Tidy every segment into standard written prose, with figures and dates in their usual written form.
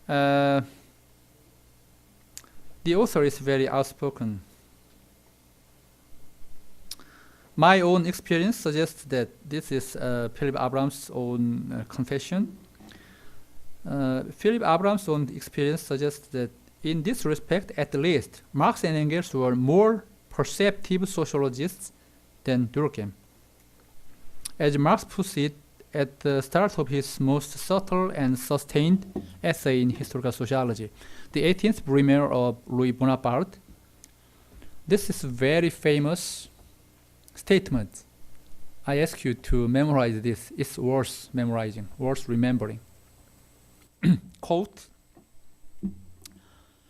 The author is very outspoken. My own experience suggests that this is Philip Abrams' own confession. Philip Abrams' own experience suggests that in this respect, at least, Marx and Engels were more perceptive sociologists than Durkheim. As Marx puts it at the start of his most subtle and sustained essay in historical sociology, the 18th Brumaire of Louis Bonaparte, this is a very famous statement. I ask you to memorize this. It's worth memorizing, worth remembering. Quote,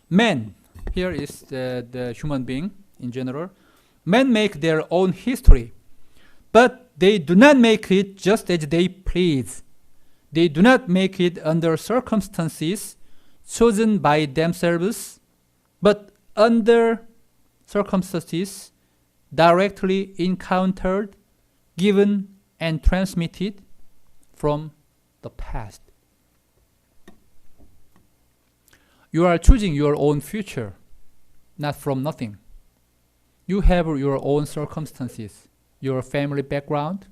men, here is the human being in general, men make their own history, but they do not make it just as they please. They do not make it under circumstances chosen by themselves, but under circumstances directly encountered, given, and transmitted from the past. You are choosing your own future, not from nothing. You have your own circumstances, your family background,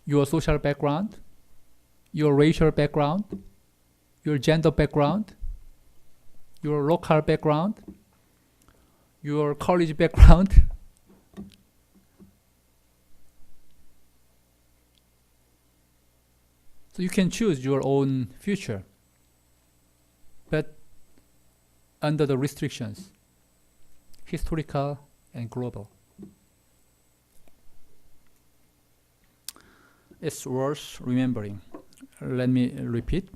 your social background, your racial background, your gender background, your local background, your college background. So you can choose your own future, but under the restrictions, historical and global. It's worth remembering. Let me repeat.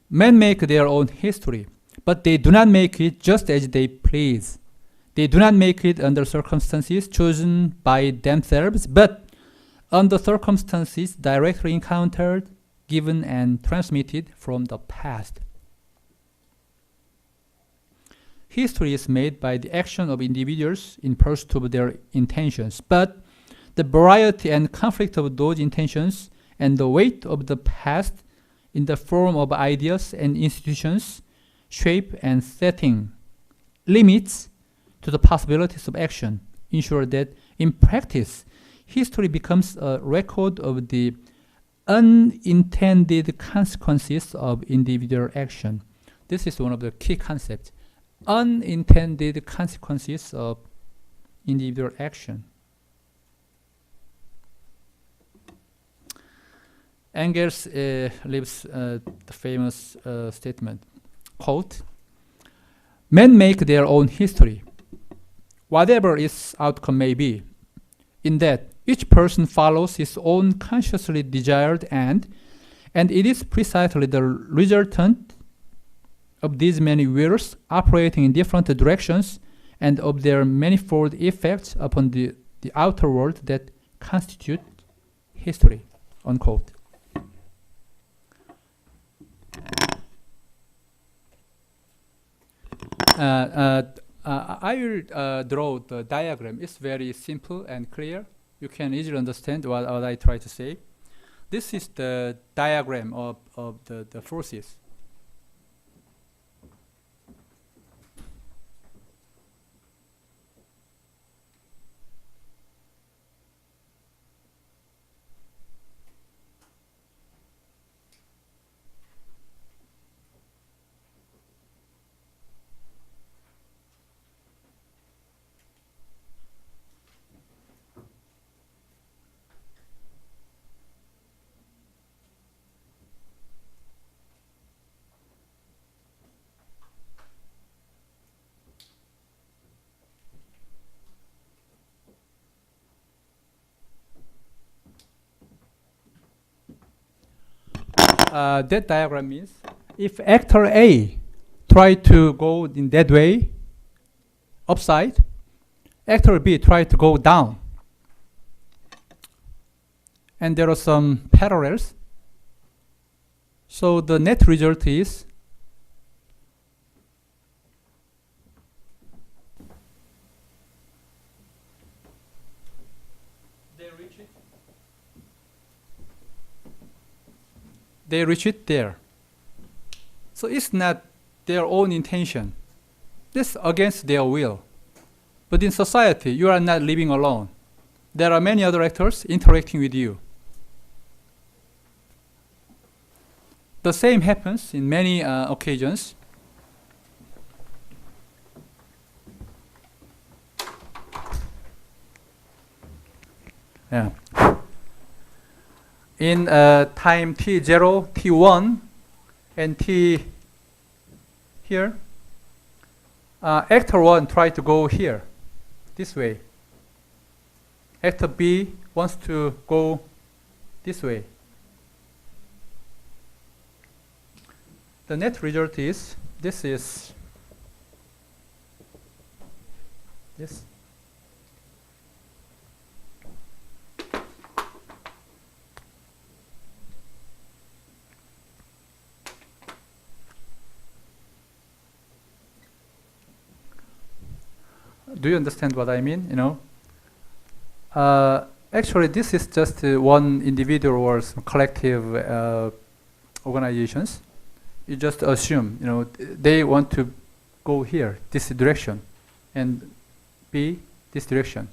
Men make their own history, but they do not make it just as they please. They do not make it under circumstances chosen by themselves, but under circumstances directly encountered, given, and transmitted from the past. History is made by the action of individuals in pursuit of their intentions, but the variety and conflict of those intentions and the weight of the past in the form of ideas and institutions, shape and setting limits to the possibilities of action ensure that in practice, history becomes a record of the unintended consequences of individual action. This is one of the key concepts. Unintended consequences of individual action. Engels leaves the famous statement, quote, men make their own history, whatever its outcome may be, in that each person follows his own consciously desired end, and it is precisely the resultant of these many wills operating in different directions and of their manifold effects upon the outer world that constitute history, unquote. I will draw the diagram. It's very simple and clear. You can easily understand what I try to say. This is the diagram of the forces. That diagram means if actor A try to go in that way, upside, actor B try to go down. And there are some parallels. So the net result is they reach it there. So it's not their own intention. It's against their will. But in society, you are not living alone. There are many other actors interacting with you. The same happens in many occasions. Yeah. In time t0, t1, and t here, actor 1 tries to go here, this way. Actor B wants to go this way. The net result is this. Do you understand what I mean? Actually, this is just one individual or some collective organizations. You just assume, they want to go here, this direction, and B, this direction.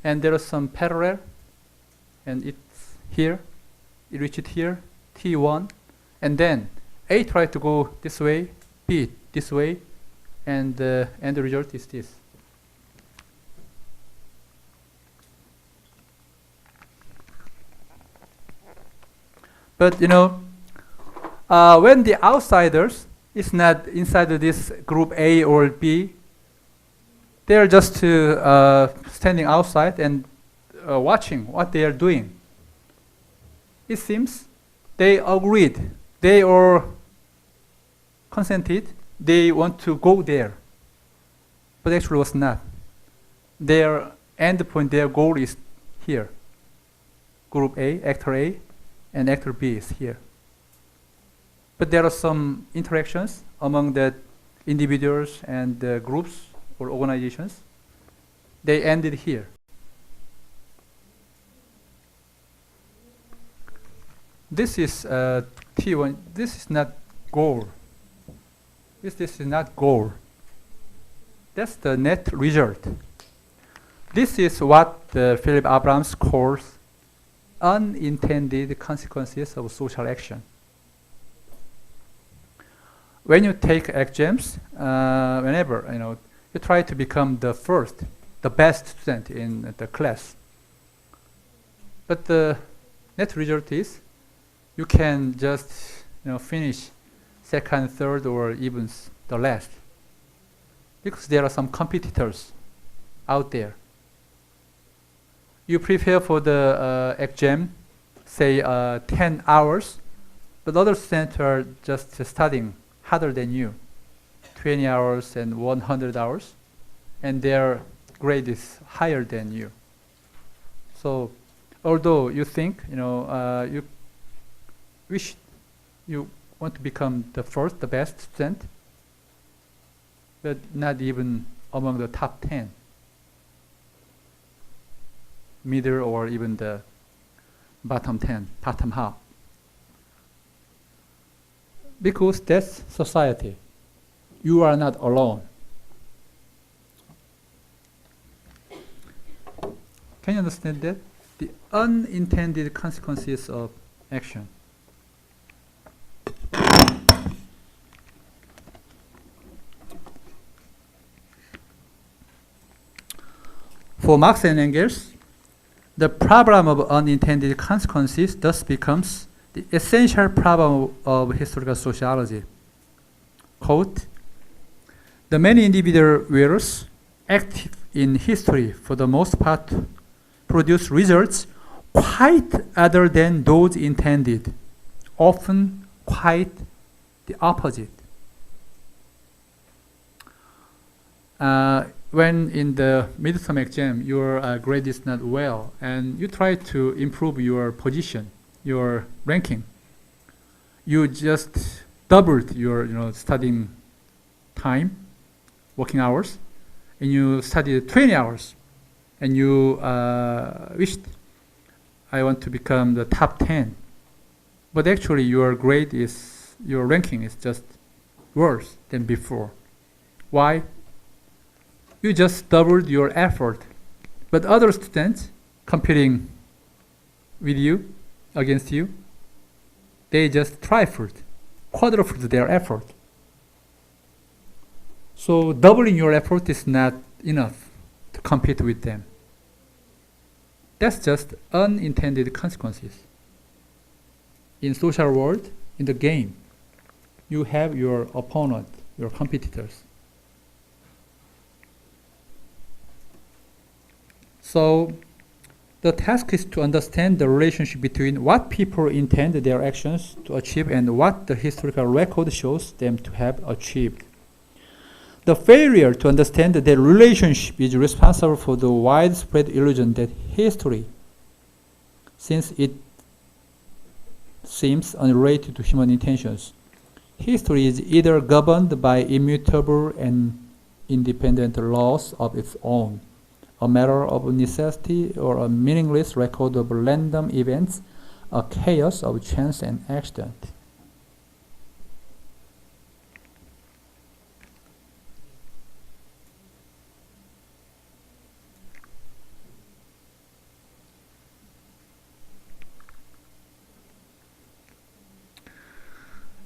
And there is some parallel, and it's here, it reaches here, T1, and then A tries to go this way, B this way, and the result is this. But when the outsiders is not inside of this group A or B, they are just standing outside and watching what they are doing. It seems they agreed, they all consented, they want to go there, but actually was not. Their end point, their goal is here. Group A, actor A, and actor B is here. But there are some interactions among the individuals and the groups or organizations. They ended here. This is T1. This is not goal. This is not goal. That's the net result. This is what Philip Abrahams calls unintended consequences of social action. When you take exams, whenever you try to become the first, the best student in the class. But the net result is you can just finish second, third, or even the last, because there are some competitors out there. You prepare for the exam, say 10 hours, but other students are just studying harder than you, 20 hours and 100 hours, and their grade is higher than you. So, although you think you wish you want to become the first, the best student, but not even among the top 10. Middle or even the bottom 10, bottom half. Because that's society. You are not alone. Can you understand that? The unintended consequences of action. For Marx and Engels, the problem of unintended consequences thus becomes the essential problem of historical sociology. Quote, the many individual wills active in history for the most part produce results quite other than those intended, often quite the opposite. When in the midterm exam your grade is not well and you try to improve your position, your ranking, you just doubled your studying time, working hours, and you studied 20 hours, and you wished, I want to become the top 10. But actually your ranking is just worse than before. Why? You just doubled your effort, but other students competing with you, against you, they just tripled, quadrupled their effort. So doubling your effort is not enough to compete with them. That's just unintended consequences. In social world, in the game, you have your opponent, your competitors. So the task is to understand the relationship between what people intend their actions to achieve and what the historical record shows them to have achieved. The failure to understand that relationship is responsible for the widespread illusion that history, since it seems unrelated to human intentions, history is either governed by immutable and independent laws of its own, a matter of necessity, or a meaningless record of random events, a chaos of chance and accident.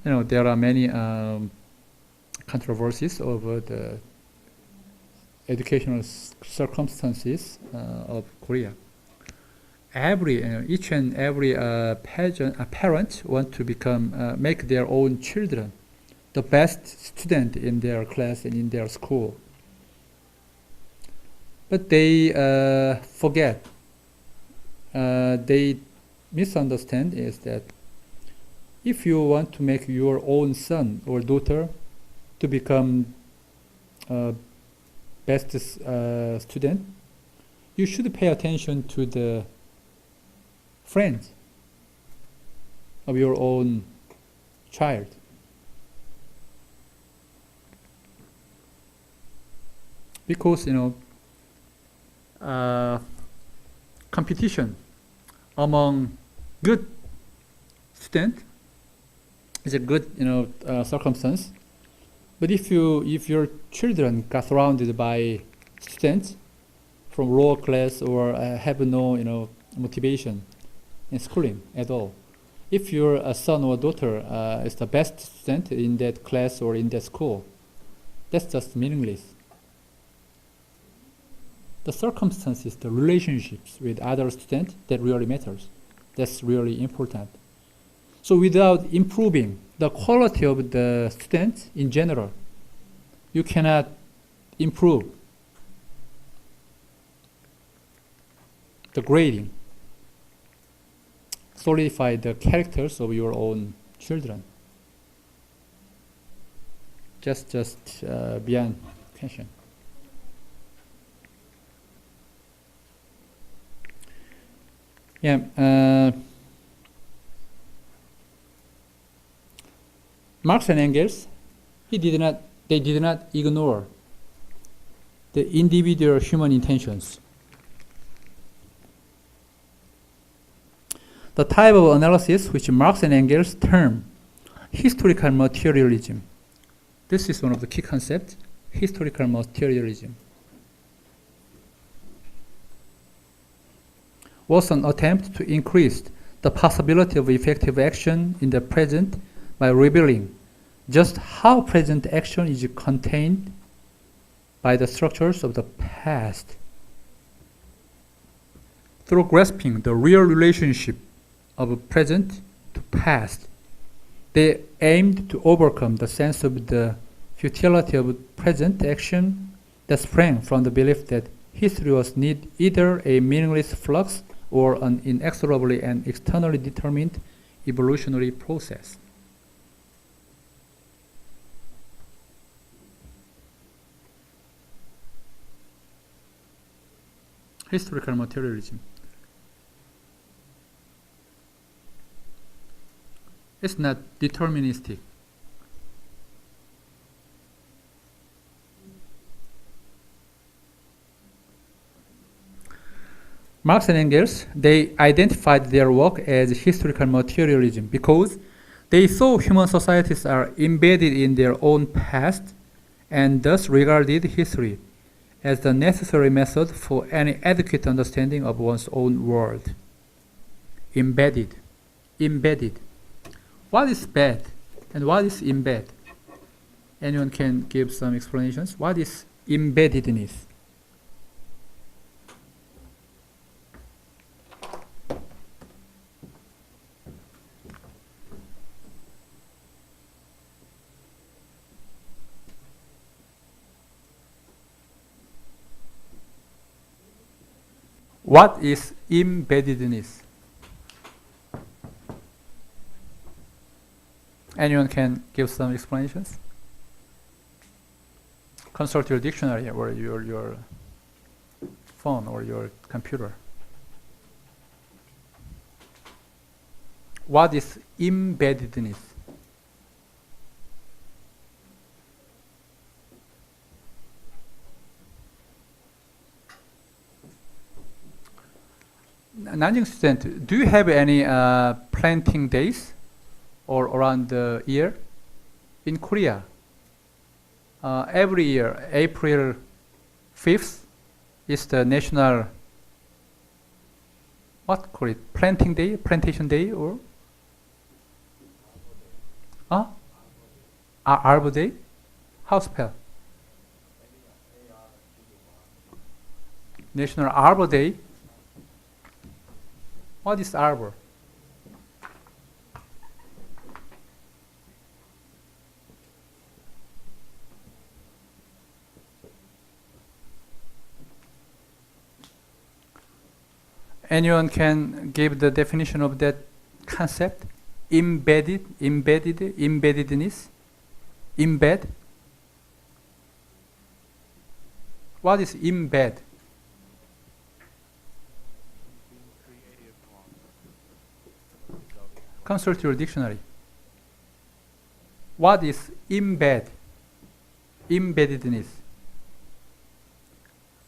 There are many controversies over the educational circumstances of Korea. Each and every parent want to make their own children the best student in their class and in their school. But they forget, they misunderstand is that if you want to make your own son or daughter to become best student, you should pay attention to the friends of your own child. Because competition among good students is a good circumstance. But if your children got surrounded by students from lower class or have no motivation in schooling at all, if your son or daughter is the best student in that class or in that school, that's just meaningless. The circumstances, the relationships with other students, that really matters. That's really important. So without improving the quality of the students in general, you cannot improve the grading, solidify the characters of your own children. Just beyond question. Yeah. Marx and Engels, they did not ignore the individual human intentions. The type of analysis which Marx and Engels term historical materialism. This is one of the key concepts, historical materialism. Was an attempt to increase the possibility of effective action in the present by revealing just how present action is contained by the structures of the past. Through grasping the real relationship of present to past, they aimed to overcome the sense of the futility of present action that sprang from the belief that history was either a meaningless flux or an inexorably and externally determined evolutionary process. Historical materialism. It's not deterministic. Marx and Engels, they identified their work as historical materialism because They saw human societies are embedded in their own past and thus regarded history as the necessary method for any adequate understanding of one's own world. Embedded. Embedded. What is bad and what is embed? Anyone can give some explanations? What is embeddedness? What is embeddedness? Anyone can give some explanations? Consult your dictionary or your phone or your computer. What is embeddedness? Nanjing student, do you have any planting days or around the year? In Korea, every year, April 5th is the national, what call it, planting day, plantation day, or? Arbor Day? How spell? National Arbor Day. What is arbor? Anyone can give the definition of that concept? Embeddedness? Embed? What is embed? Consult your dictionary. What is embed? Embeddedness.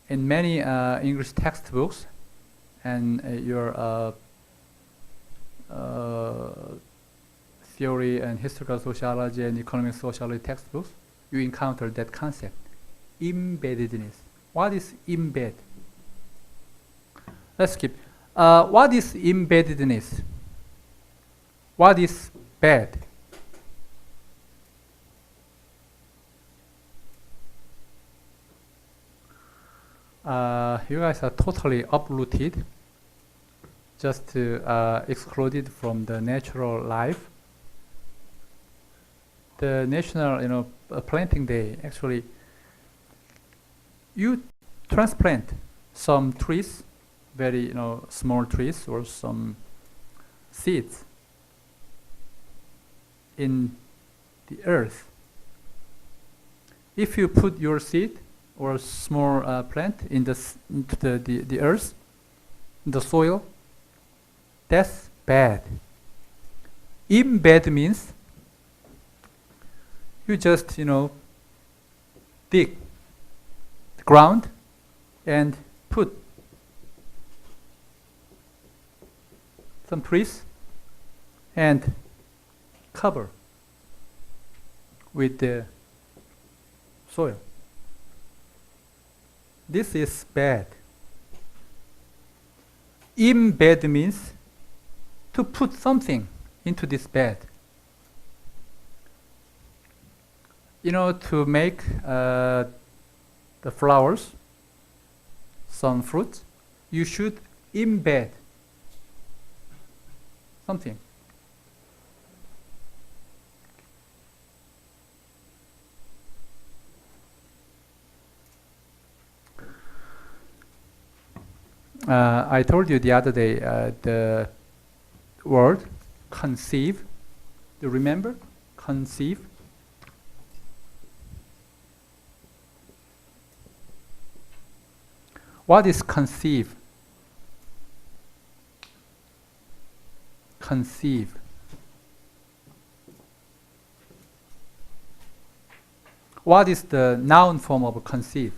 In many English textbooks and your theory and historical sociology and economic sociology textbooks, you encounter that concept. Embeddedness. What is embed? Let's skip. What is embeddedness? What is bad? You guys are totally uprooted, just excluded from the natural life. The national, planting day, actually, you transplant some trees, very, small trees or some seeds in the earth. If you put your seed or small plant into the earth, the soil, that's bad. Embed means you just, dig the ground and put some trees and cover with the soil. This is bad. Embed means to put something into this bed. To make the flowers, some fruits, you should embed something. I told you the other day the word conceive. Do you remember? Conceive. What is conceive? Conceive. What is the noun form of conceive?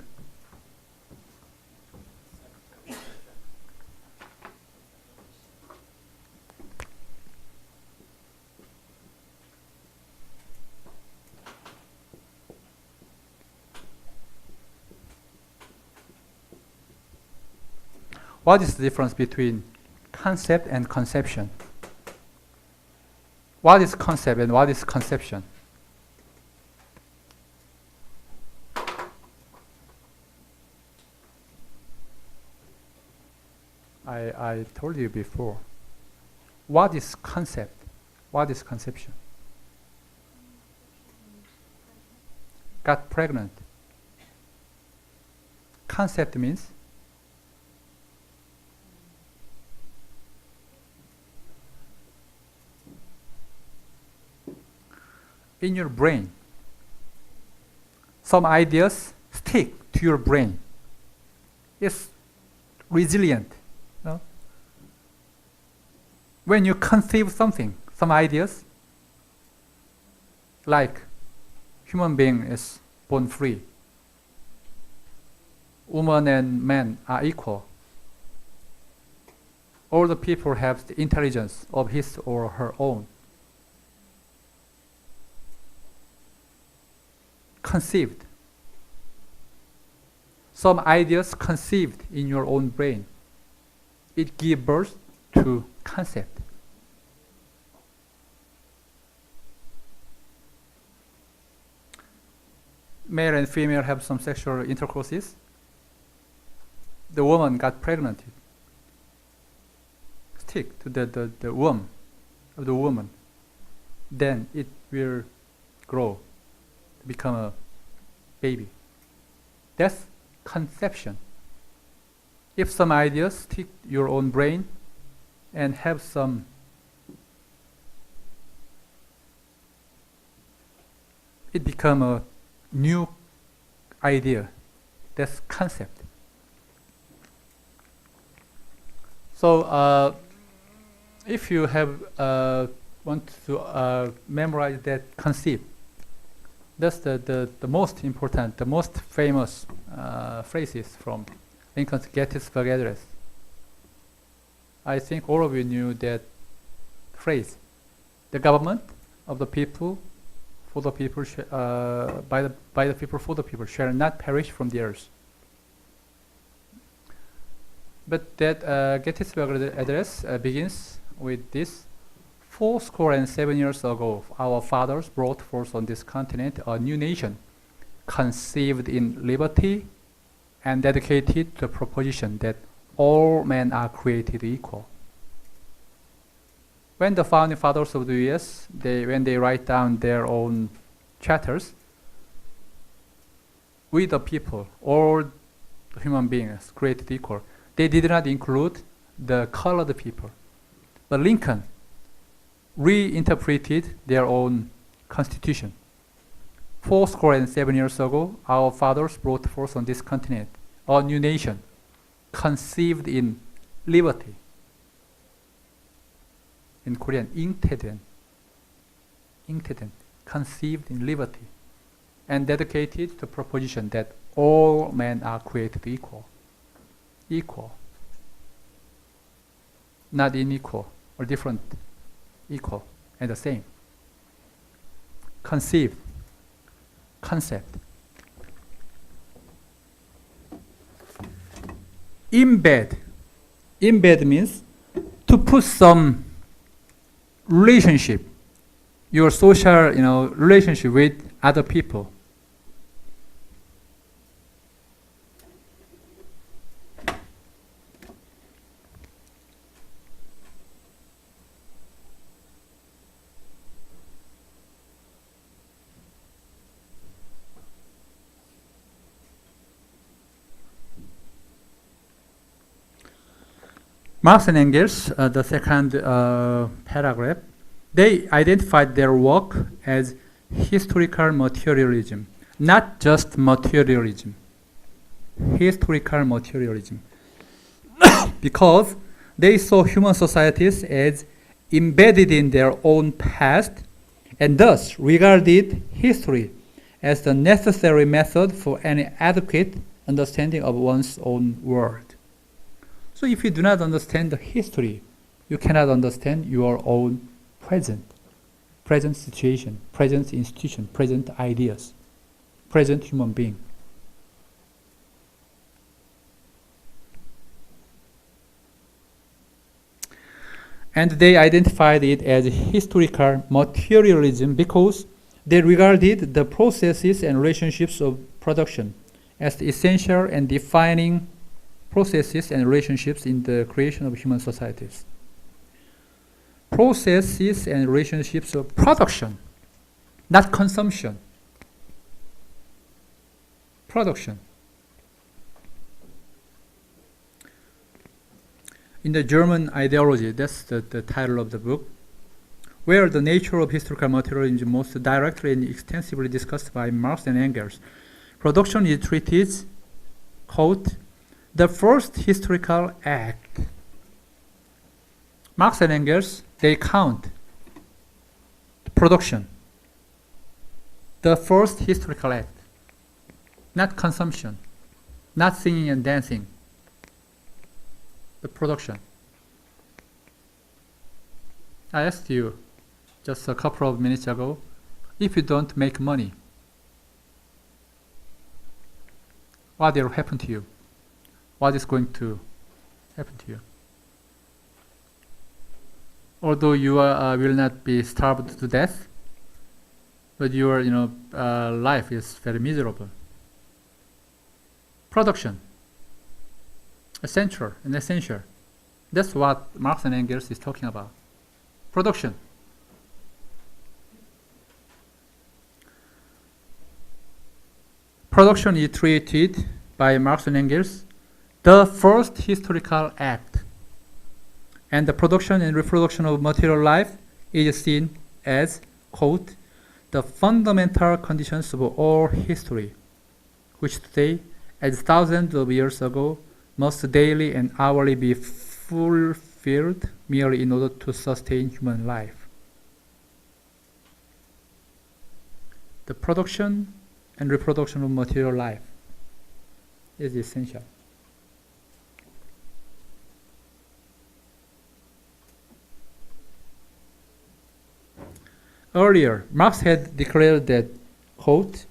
What is the difference between concept and conception? What is concept and what is conception? I told you before. What is concept? What is conception? Got pregnant. Concept means in your brain. Some ideas stick to your brain. It's resilient. No? When you conceive something, some ideas, like human being is born free, woman and man are equal, all the people have the intelligence of his or her own. Conceived. Some ideas conceived in your own brain. It gives birth to concept. Male and female have some sexual intercourses. The woman got pregnant. Stick to the womb of the woman. Then it will grow, become a baby. That's conception. If some ideas stick your own brain and have some it become a new idea. That's concept. So if you have want to memorize that concept, that's the most important, the most famous phrases from Lincoln's Gettysburg Address. I think all of you knew that phrase. The government of the people, for the people, by the people, for the people, shall not perish from the earth. But that Gettysburg Address begins with this: 407 years ago, our fathers brought forth on this continent a new nation, conceived in liberty and dedicated to the proposition that all men are created equal. When the founding fathers of the U.S., when they write down their own charters, we the people, all human beings created equal, they did not include the colored people. But Lincoln reinterpreted their own constitution. 407 years ago, our fathers brought forth on this continent a new nation, conceived in liberty. In Korean, Unintended, conceived in liberty, and dedicated to the proposition that all men are created equal. Equal. Not unequal or different. Equal and the same. Conceived. Concept. Embed. Embed means to put some relationship, your social, relationship with other people. Marx and Engels, the second paragraph, they identified their work as historical materialism, not just materialism, historical materialism, because they saw human societies as embedded in their own past and thus regarded history as the necessary method for any adequate understanding of one's own world. So if you do not understand the history, you cannot understand your own present situation, present institution, present ideas, present human being. And they identified it as historical materialism because they regarded the processes and relationships of production as the essential and defining processes and relationships in the creation of human societies. Processes and relationships of production, not consumption. Production. In the German ideology, that's the title of the book, where the nature of historical materialism is most directly and extensively discussed by Marx and Engels. Production is treated, quote, the first historical act. Marx and Engels, they count production, the first historical act, not consumption, not singing and dancing, but production. I asked you just a couple of minutes ago, if you don't make money, what will happen to you? What is going to happen to you? Although you will not be starved to death, but your life is very miserable. Production, essential. That's what Marx and Engels is talking about. Production. Production is treated by Marx and Engels the first historical act, and the production and reproduction of material life is seen as, quote, the fundamental conditions of all history, which today, as thousands of years ago, must daily and hourly be fulfilled merely in order to sustain human life. The production and reproduction of material life is essential. Earlier, Marx had declared that, quote,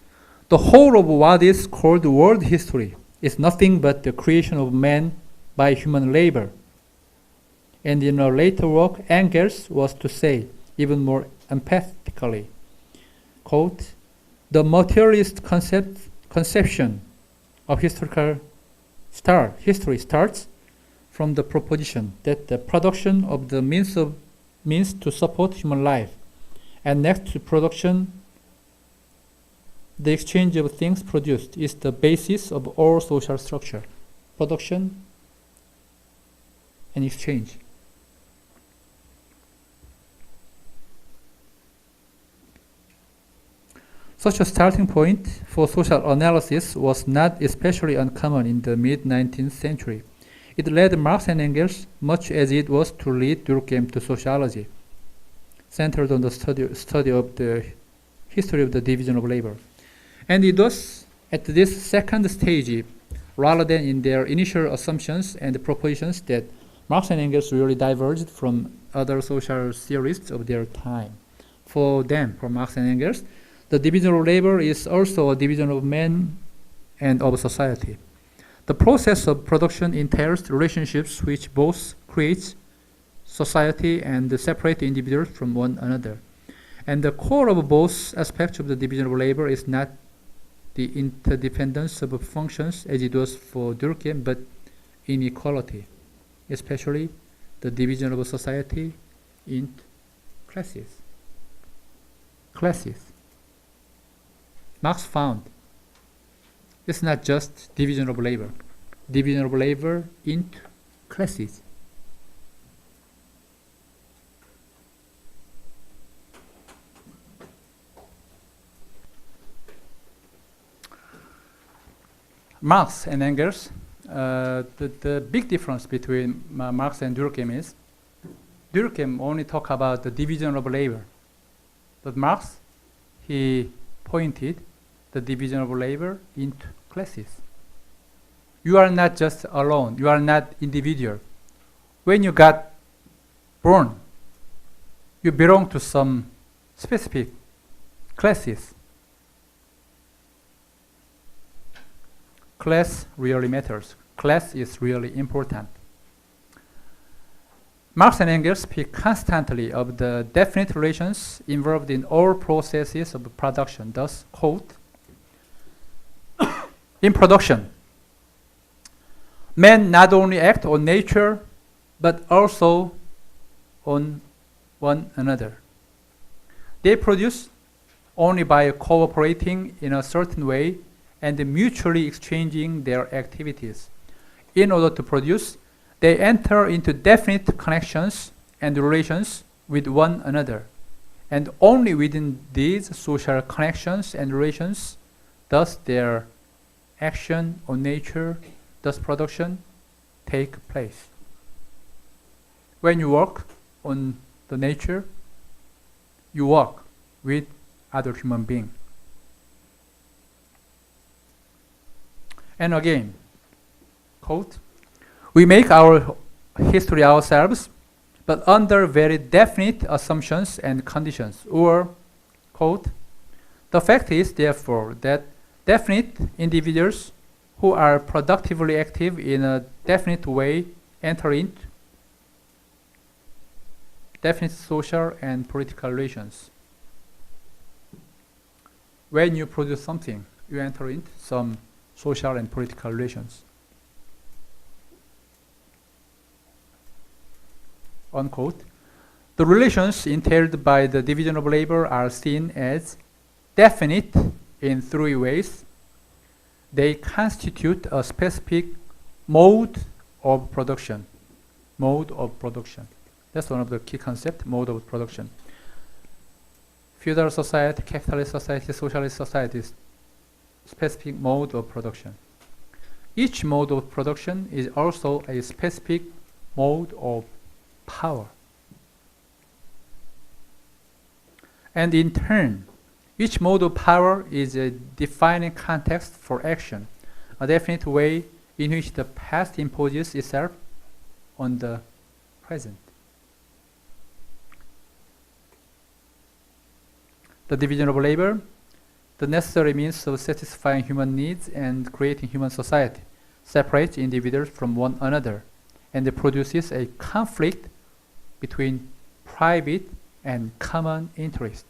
the whole of what is called world history is nothing but the creation of man by human labor. And in a later work, Engels was to say, even more emphatically, quote, the materialist conception of history starts from the proposition that the production of the means to support human life, and next to production, the exchange of things produced is the basis of all social structure. Production and exchange. Such a starting point for social analysis was not especially uncommon in the mid-19th century. It led Marx and Engels much as it was to lead Durkheim to sociology, centered on the study of the history of the division of labor. And it was at this second stage, rather than in their initial assumptions and propositions, that Marx and Engels really diverged from other social theorists of their time. For them, for Marx and Engels, the division of labor is also a division of man and of society. The process of production entails relationships which both create society and separate individuals from one another. And the core of both aspects of the division of labor is not the interdependence of functions as it was for Durkheim, but inequality, especially the division of society into classes. Marx found it's not just division of labor into classes. Marx and Engels, the big difference between Marx and Durkheim is Durkheim only talk about the division of labor, but Marx, he pointed the division of labor into classes. You are not just alone. You are not individual. When you got born, you belong to some specific classes. Class really matters. Class is really important. Marx and Engels speak constantly of the definite relations involved in all processes of production. Thus, quote, in production, men not only act on nature, but also on one another. They produce only by cooperating in a certain way and mutually exchanging their activities. In order to produce, they enter into definite connections and relations with one another. And only within these social connections and relations does their action on nature, thus production, take place. When you work on the nature, you work with other human beings. And again, quote, we make our history ourselves, but under very definite assumptions and conditions. Or, quote, the fact is, therefore, that definite individuals who are productively active in a definite way enter into definite social and political relations. When you produce something, you enter into some social and political relations. Unquote. The relations entailed by the division of labor are seen as definite in three ways. They constitute a specific mode of production. Mode of production. That's one of the key concepts, mode of production. Feudal society, capitalist society, socialist societies, specific mode of production. Each mode of production is also a specific mode of power. And in turn, each mode of power is a defining context for action, a definite way in which the past imposes itself on the present. The division of labor, the necessary means of satisfying human needs and creating human society, separates individuals from one another, and it produces a conflict between private and common interest.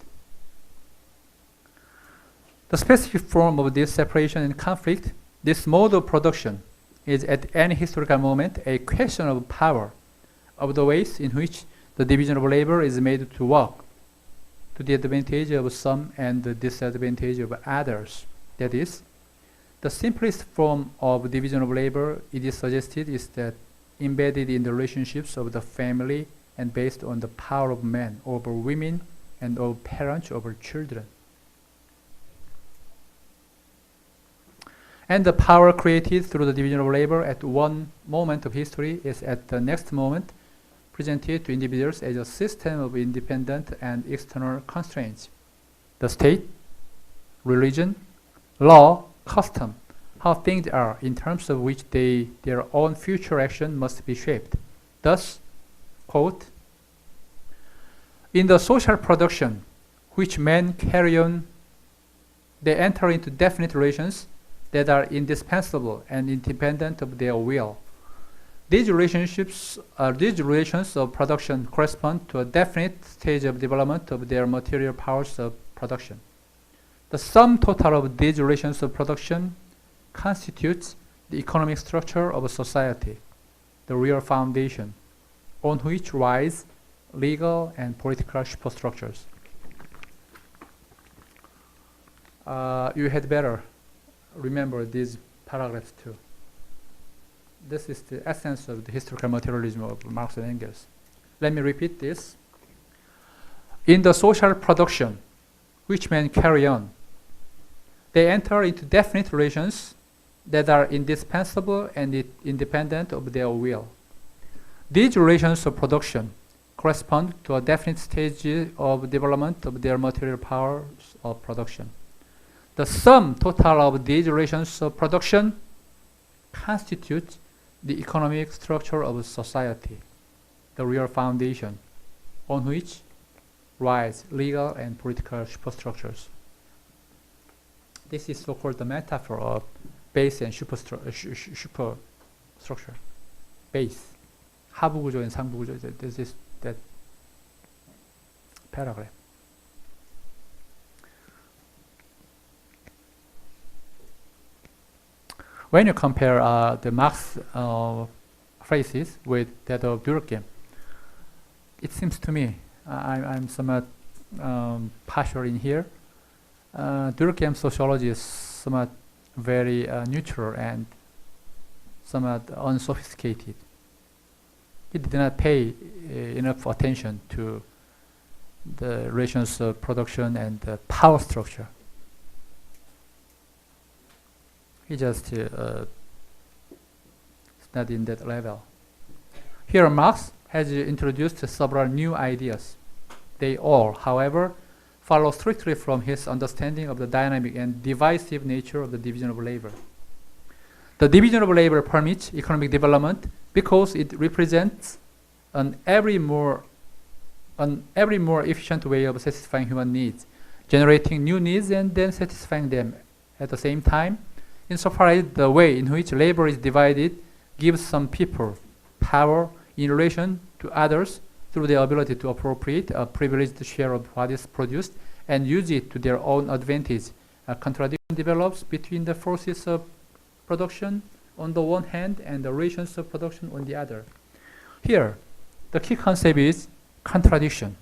The specific form of this separation and conflict, this mode of production, is at any historical moment a question of power, of the ways in which the division of labor is made to work, to the advantage of some and the disadvantage of others. That is, the simplest form of division of labor, it is suggested, is that embedded in the relationships of the family and based on the power of men over women and of parents over children. And the power created through the division of labor at one moment of history is at the next moment presented to individuals as a system of independent and external constraints. The state, religion, law, custom, how things are in terms of which their own future action must be shaped. Thus, quote, in the social production which men carry on, they enter into definite relations that are indispensable and independent of their will. These relations of production correspond to a definite stage of development of their material powers of production. The sum total of these relations of production constitutes the economic structure of a society, the real foundation, on which rise legal and political superstructures. You had better remember these paragraphs too. This is the essence of the historical materialism of Marx and Engels. Let me repeat this. In the social production which men carry on, they enter into definite relations that are indispensable and independent of their will. These relations of production correspond to a definite stage of development of their material powers of production. The sum total of these relations of production constitutes the economic structure of society, the real foundation, on which rise legal and political superstructures. This is so-called the metaphor of base and superstructure. Base, 하부 구조 and 상부 구조. This is that paragraph. When you compare the Marx phrases with that of Durkheim, it seems to me, I'm somewhat partial in here. Durkheim's sociology is somewhat very neutral and somewhat unsophisticated. He did not pay enough attention to the relations of production and the power structure. He just is not in that level. Here Marx has introduced several new ideas. They all, however, follow strictly from his understanding of the dynamic and divisive nature of the division of labor. The division of labor permits economic development because it represents an ever more efficient way of satisfying human needs, generating new needs and then satisfying them at the same time, insofar as the way in which labor is divided gives some people power in relation to others through their ability to appropriate a privileged share of what is produced and use it to their own advantage. A contradiction develops between the forces of production on the one hand and the relations of production on the other. Here, the key concept is contradiction.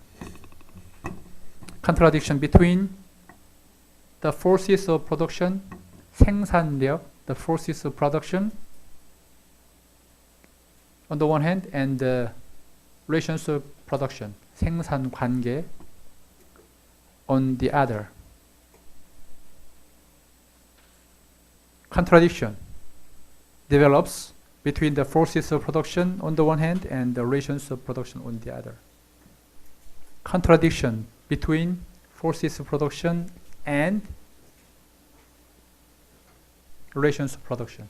Contradiction between the forces of production, 생산력, the forces of production on the one hand, and the relations of production, 생산관계 on the other. Contradiction develops between the forces of production on the one hand and the relations of production on the other. Contradiction between forces of production and relations of production.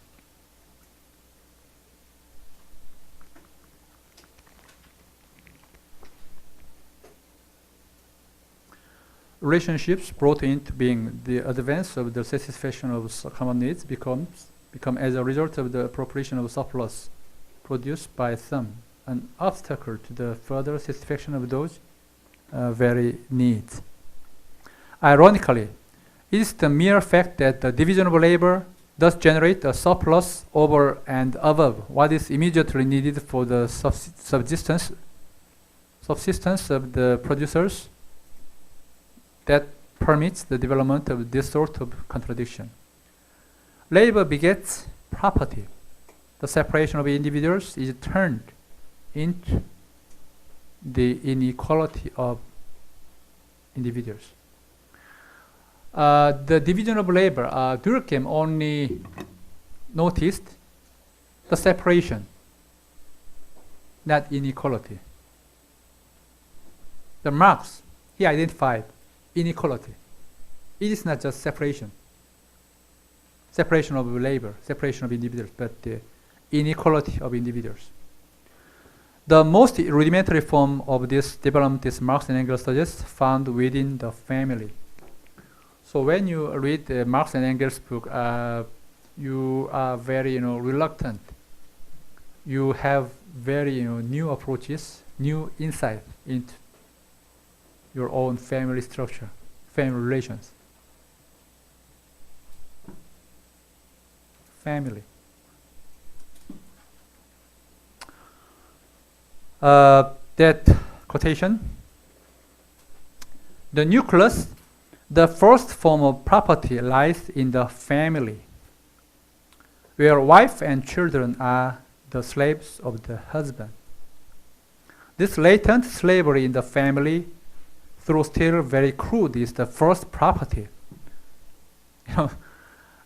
Relationships brought into being the advance of the satisfaction of common needs become as a result of the appropriation of surplus produced by some an obstacle to the further satisfaction of those very needs. Ironically, it is the mere fact that the division of labor does generate a surplus over and above what is immediately needed for the subsistence of the producers that permits the development of this sort of contradiction. Labor begets property. The separation of individuals is turned into the inequality of individuals. The division of labor, Durkheim only noticed the separation, not inequality. The Marx, he identified inequality. It is not just separation of labor, separation of individuals, but the inequality of individuals. The most rudimentary form of this development is Marx and Engels suggests found within the family. So when you read Marx and Engels' book, you are very reluctant. You have very new approaches, new insight into your own family structure, family relations. Family. That quotation. The nucleus, the first form of property, lies in the family, where wife and children are the slaves of the husband. This latent slavery in the family, though still very crude, is the first property.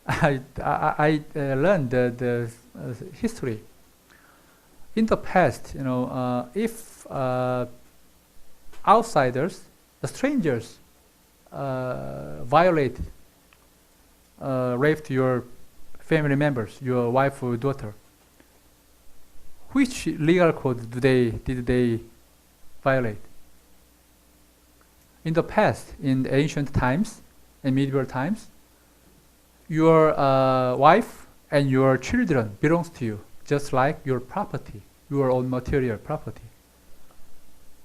I learned the history. In the past, if outsiders, the strangers, violate, raped your family members, your wife or daughter, which legal code did they violate? In the past, in ancient times and medieval times, your wife and your children belongs to you, just like your property. your own material property.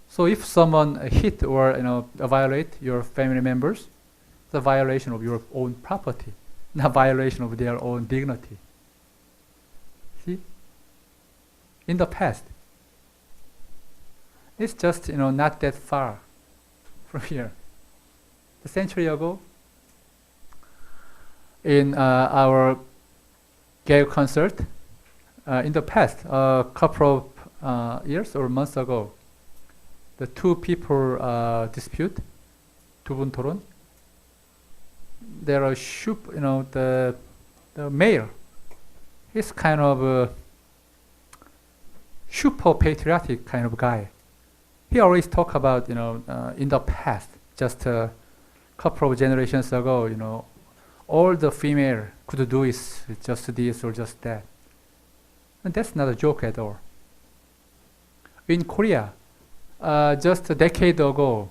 So if someone hit or violate your family members, it's a violation of your own property, not violation of their own dignity. See? In the past, it's just not that far from here. A century ago, in our gay concert, in the past, a couple of years or months ago, the two people dispute, 두 분 토론. There are the mayor. He's kind of a super patriotic kind of guy. He always talk about in the past, just a couple of generations ago, all the female could do is just this or just that. And that's not a joke at all. In Korea, just a decade ago,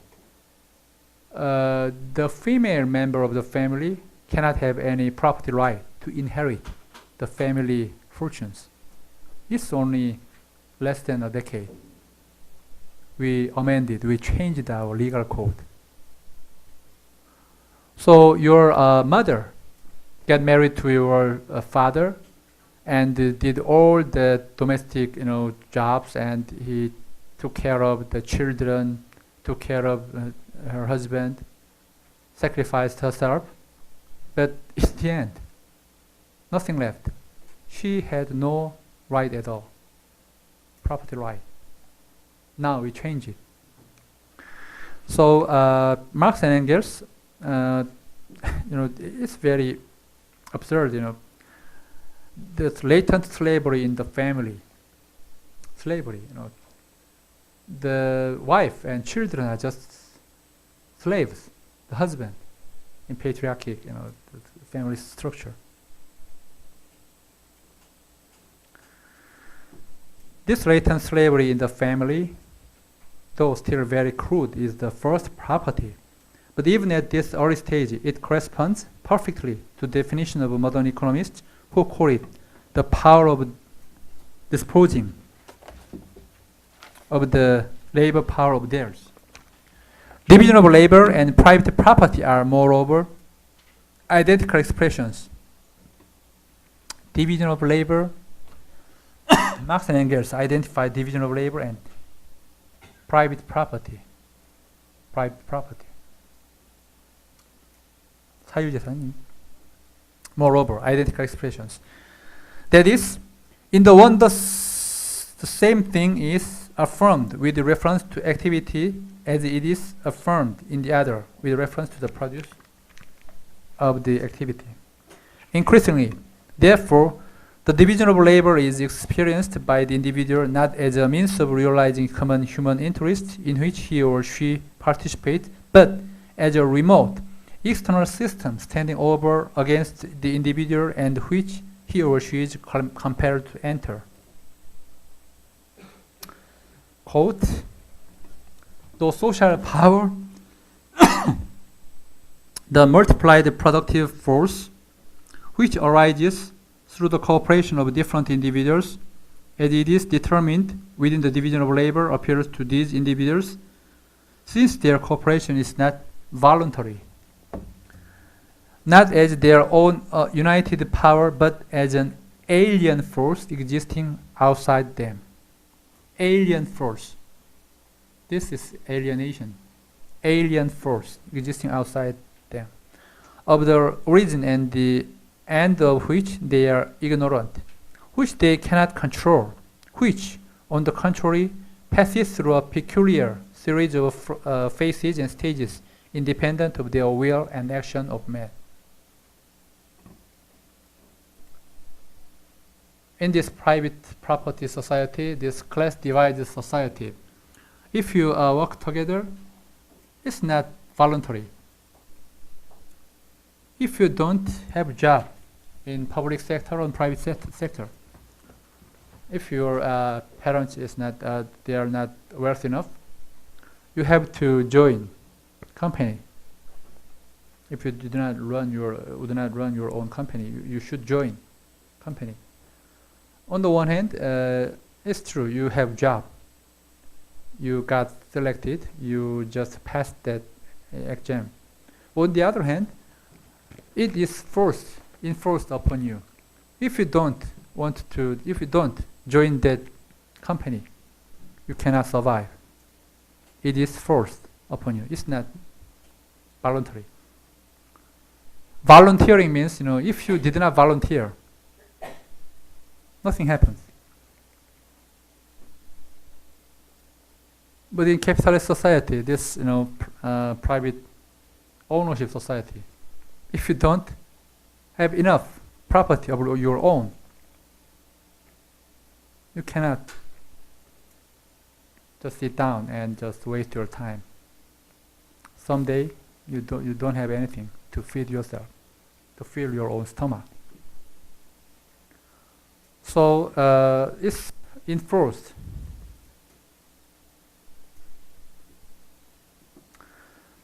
the female member of the family cannot have any property right to inherit the family fortunes. It's only less than a decade. We changed our legal code. So your mother got married to your father and did all the domestic jobs, and he took care of the children, took care of her husband, sacrificed herself, but in the end, nothing left. She had no right at all, property right. Now we change it. So Marx and Engels, it's very absurd. There's latent slavery in the family. Slavery, the wife and children are just slaves. The husband, in patriarchy, the family structure. This latent slavery in the family, though still very crude, is the first property. But even at this early stage, it corresponds perfectly to the definition of modern economists who call it the power of disposing of the labor power of theirs. Division of labor and private property are, moreover, identical expressions. Division of labor, Marx and Engels identify division of labor and private property. Private property. 사유재산. Moreover, identical expressions. That is, in the one the same thing is affirmed with reference to activity as it is affirmed in the other with reference to the produce of the activity. Increasingly, therefore, the division of labor is experienced by the individual not as a means of realizing common human interests in which he or she participates, but as a remote, external system standing over against the individual and which he or she is compelled to enter. Quote, the social power, the multiplied productive force, which arises through the cooperation of different individuals, as it is determined within the division of labor, appears to these individuals, since their cooperation is not voluntary, not as their own united power, but as an alien force existing outside them. Alien force. This is alienation. Alien force existing outside them, of the origin and the end of which they are ignorant, which they cannot control, which, on the contrary, passes through a peculiar series of phases and stages independent of their will and action of men. In this private property society, this class-divided society, if you work together, it's not voluntary. If you don't have a job in public sector or private sector, if your parents is not, they are not wealthy enough, you have to join company. If you do not run your own company, you should join company. On the one hand, It's true, you have job. You got selected, you just passed that exam. On the other hand, it is enforced upon you. If you don't join that company, you cannot survive. It is forced upon you. It's not voluntary. Volunteering means, if you did not volunteer, nothing happens. But in capitalist society, this private ownership society, if you don't have enough property of your own, you cannot just sit down and just waste your time. Someday you don't have anything to feed yourself, to fill your own stomach. So it's enforced.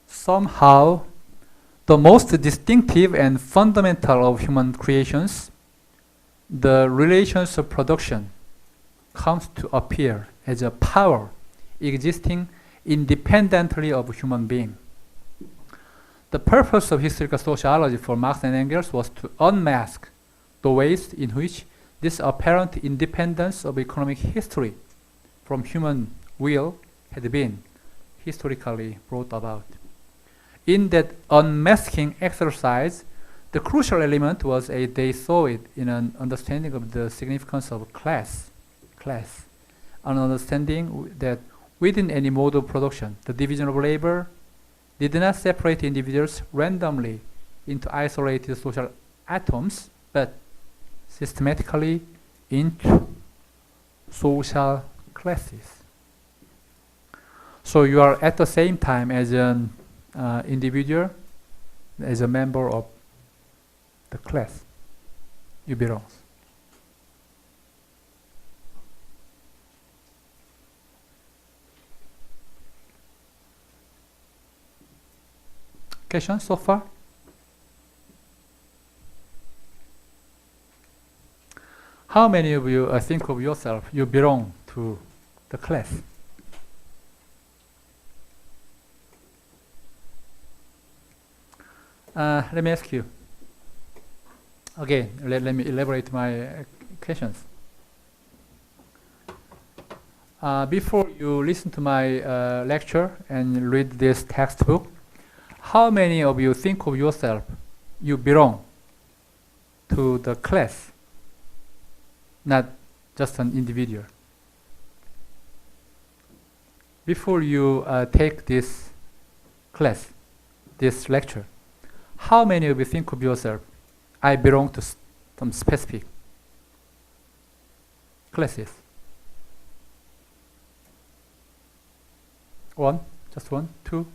Somehow, the most distinctive and fundamental of human creations, the relations of production, comes to appear as a power existing independently of human being. The purpose of historical sociology for Marx and Engels was to unmask the ways in which this apparent independence of economic history from human will had been historically brought about. In that unmasking exercise, the crucial element was they saw it in an understanding of the significance of class, an understanding that within any mode of production, the division of labor did not separate individuals randomly into isolated social atoms, but systematically into social classes. So you are at the same time as an individual, as a member of the class you belong. Questions so far? How many of you think of yourself, you belong to the class? Let me ask you. Again, let me elaborate my questions. Before you listen to my lecture and read this textbook, how many of you think of yourself, you belong to the class, not just an individual? Before you take this class, this lecture, how many of you think of yourself, I belong to some specific classes? One? Just one? Two?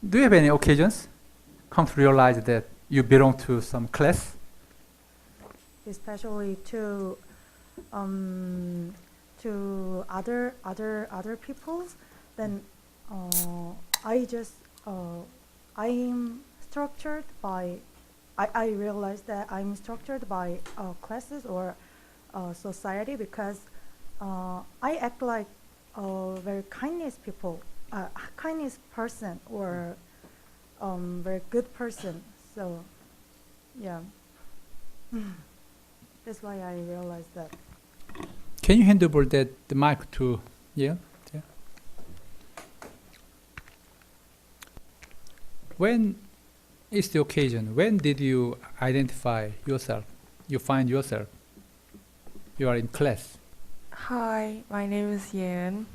Do you have any occasions come to realize that you belong to some class? Especially to other peoples, then I'm structured by. I realize that I'm structured by classes or society because I act like a very kindness person or very good person. So, yeah, that's why I realized that. Can you hand over the mic to yeah? When is the occasion? When did you identify yourself? You find yourself. You are in class. Hi, my name is Yan.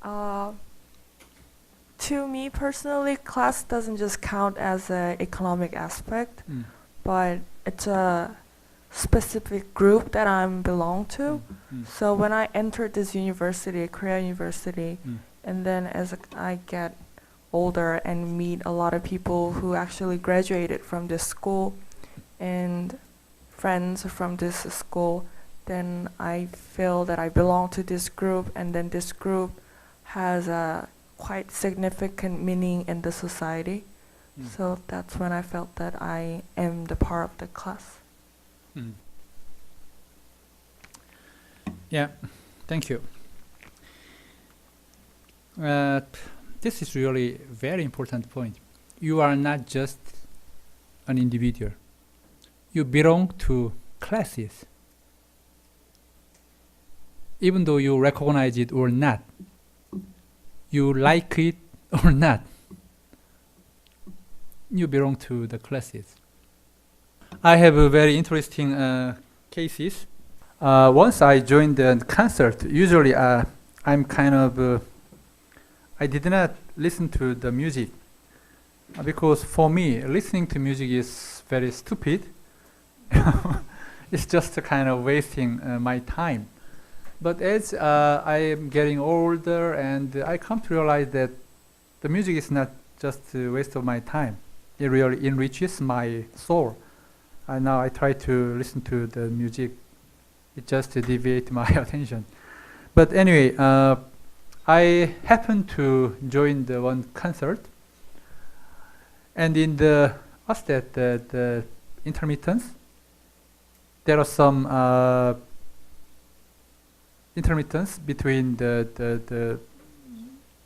To me personally, class doesn't just count as an economic aspect, but it's a specific group that I belong to. So when I entered this university, Korea University, and then as I get older and meet a lot of people who actually graduated from this school and friends from this school, then I feel that I belong to this group, and then this group has a quite significant meaning in the society. So that's when I felt that I am the part of the class. Yeah, thank you. This is really very important point. You are not just an individual. You belong to classes. Even though you recognize it or not, you like it or not, you belong to the classes. I have a very interesting cases. Once I joined the concert, usually I'm kind of I did not listen to the music because for me listening to music is very stupid. It's just a kind of wasting my time. But as I am getting older, and I come to realize that the music is not just a waste of my time. It really enriches my soul. And now I try to listen to the music. It just deviates my attention. But anyway, I happened to join the one concert, and in the what's that the intermittence, there are some intermittence between the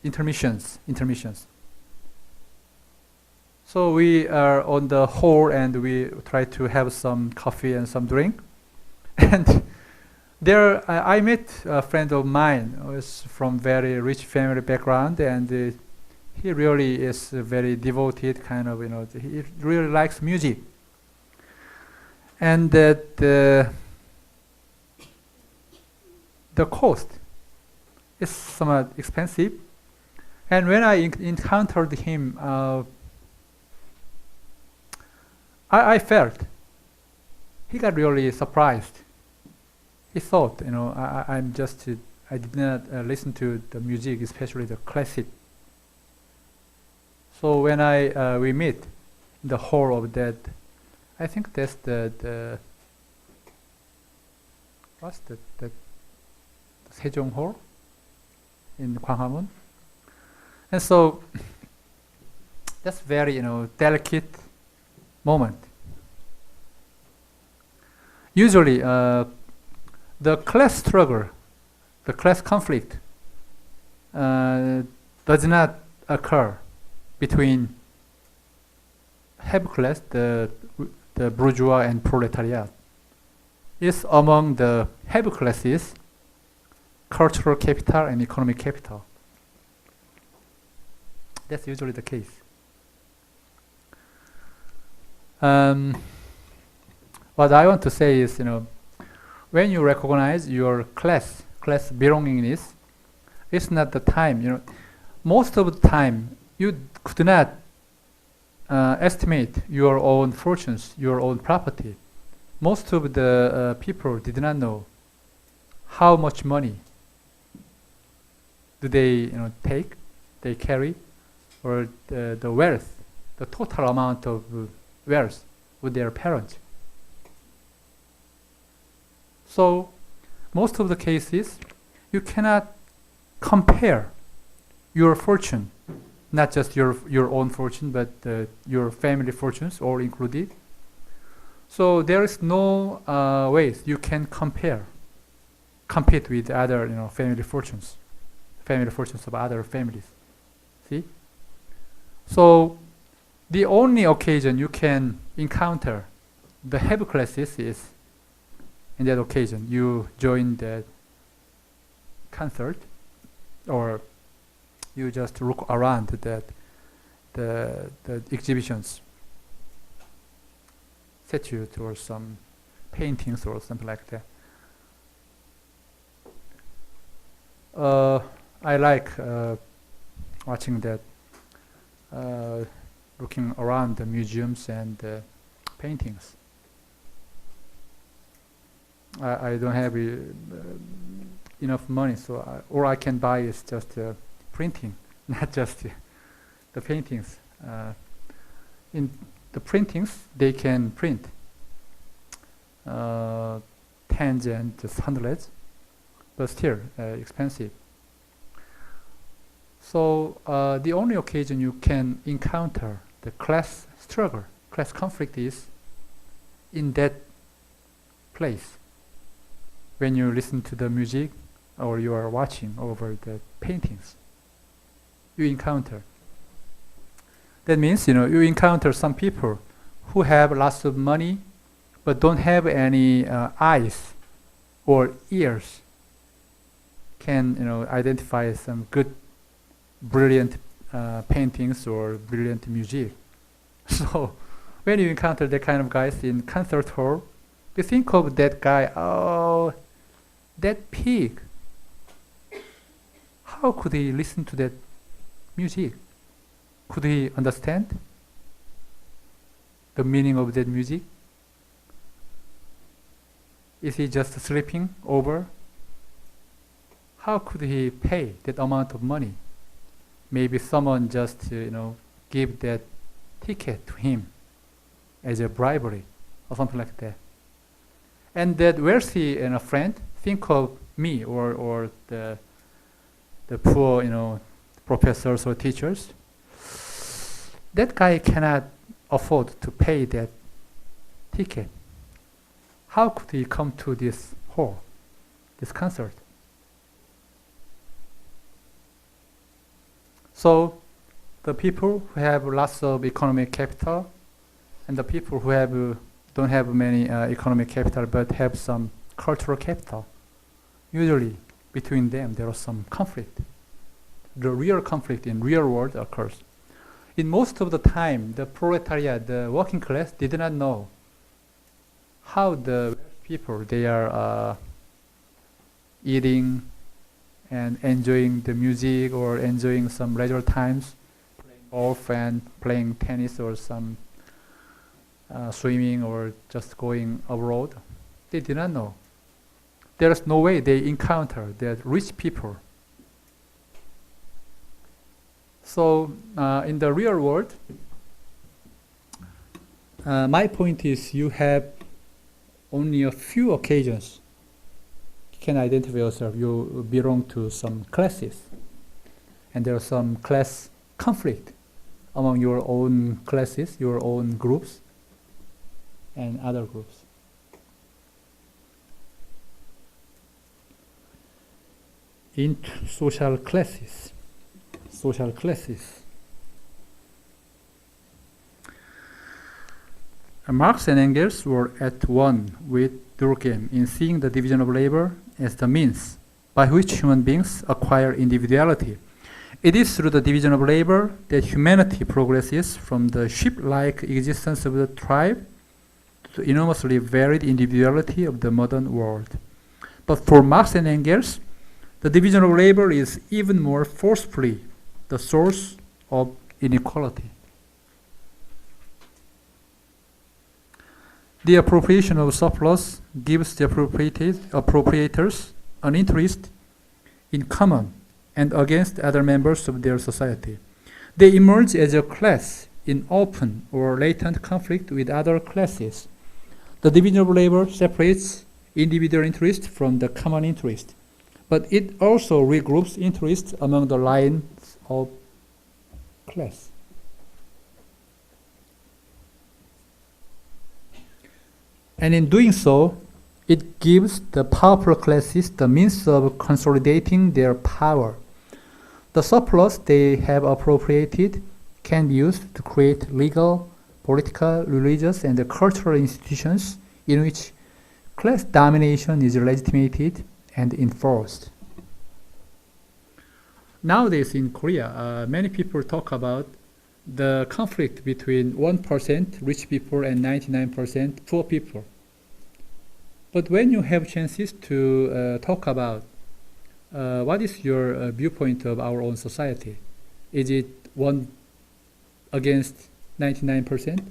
intermissions. So we are on the hall and we try to have some coffee and some drink, and there I met a friend of mine who is from very rich family background, and he really is very devoted, kind of, he really likes music. And that the cost is somewhat expensive. And when I encountered him, I felt he got really surprised. He thought, I did not listen to the music, especially the classic. So when we meet in the hall of that, I think that's the Sejong Hall in Gwanghwamun. And so that's very, delicate moment. Usually, the class struggle, the class conflict, does not occur between heavy class, the bourgeois and proletariat. It's among the heavy classes, cultural capital and economic capital. That's usually the case. What I want to say is, when you recognize your class belongingness, it's not the time. Most of the time, you could not estimate your own fortunes, your own property. Most of the people did not know how much money do they they carry, or the wealth, the total amount of wealth with their parents. So most of the cases, you cannot compare your fortune, not just your own fortune, but your family fortunes all included. So there is no ways you can compete with other family fortunes of other families. See? So the only occasion you can encounter the heavy classes is in that occasion you join the concert, or you just look around the exhibitions, statues or some paintings or something like that. I like watching that, looking around the museums and paintings. I don't have enough money, so all I can buy is just printing, not just the paintings. In the printings, they can print tens and just hundreds, but still expensive. So the only occasion you can encounter the class struggle, class conflict, is in that place. when you listen to the music or you are watching over the paintings you encounter. That means, you encounter some people who have lots of money but don't have any eyes or ears, can, identify some good, brilliant paintings or brilliant music. So when you encounter that kind of guys in concert hall, you think of that guy, oh, that pig. How could he listen to that music? Could he understand the meaning of that music? Is he just sleeping over? How could he pay that amount of money? Maybe someone just, give that ticket to him as a bribery or something like that. And that wealthy friend think of me or the poor, professors or teachers. That guy cannot afford to pay that ticket. How could he come to this hall, this concert? So the people who have lots of economic capital and the people who don't have many economic capital but have some cultural capital, usually between them there is some conflict. The real conflict in real world occurs. In most of the time, the proletariat, the working class, did not know how the people, they are eating and enjoying the music or enjoying some leisure times, playing golf and playing tennis or some swimming or just going abroad. They did not know. There is no way they encounter that rich people. So in the real world, my point is you have only a few occasions you can identify yourself. You belong to some classes, and there is some class conflict among your own classes, your own groups, and other groups. Into social classes. Social classes. Marx and Engels were at one with Durkheim in seeing the division of labor as the means by which human beings acquire individuality. It is through the division of labor that humanity progresses from the sheep-like existence of the tribe to the enormously varied individuality of the modern world. But for Marx and Engels, the division of labor is even more forcefully the source of inequality. The appropriation of surplus gives the appropriators an interest in common and against other members of their society. They emerge as a class in open or latent conflict with other classes. The division of labor separates individual interest from the common interest, but it also regroups interests among the lines of class. And in doing so, it gives the powerful classes the means of consolidating their power. The surplus they have appropriated can be used to create legal, political, religious, and cultural institutions in which class domination is legitimated and enforced. Nowadays in Korea, many people talk about the conflict between 1% rich people and 99% poor people. But when you have chances to talk about what is your viewpoint of our own society, is it 1 against 99%?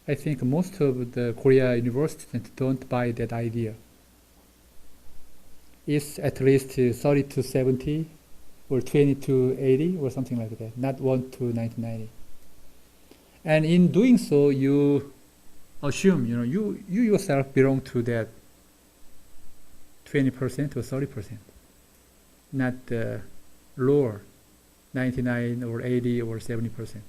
I think most of the Korea universities don't buy that idea. It's at least 30 to 70 or 20 to 80 or something like that, not 1 to 1990. And in doing so, you assume, you yourself belong to that 20% or 30%, not the lower 99 or 80 or 70%.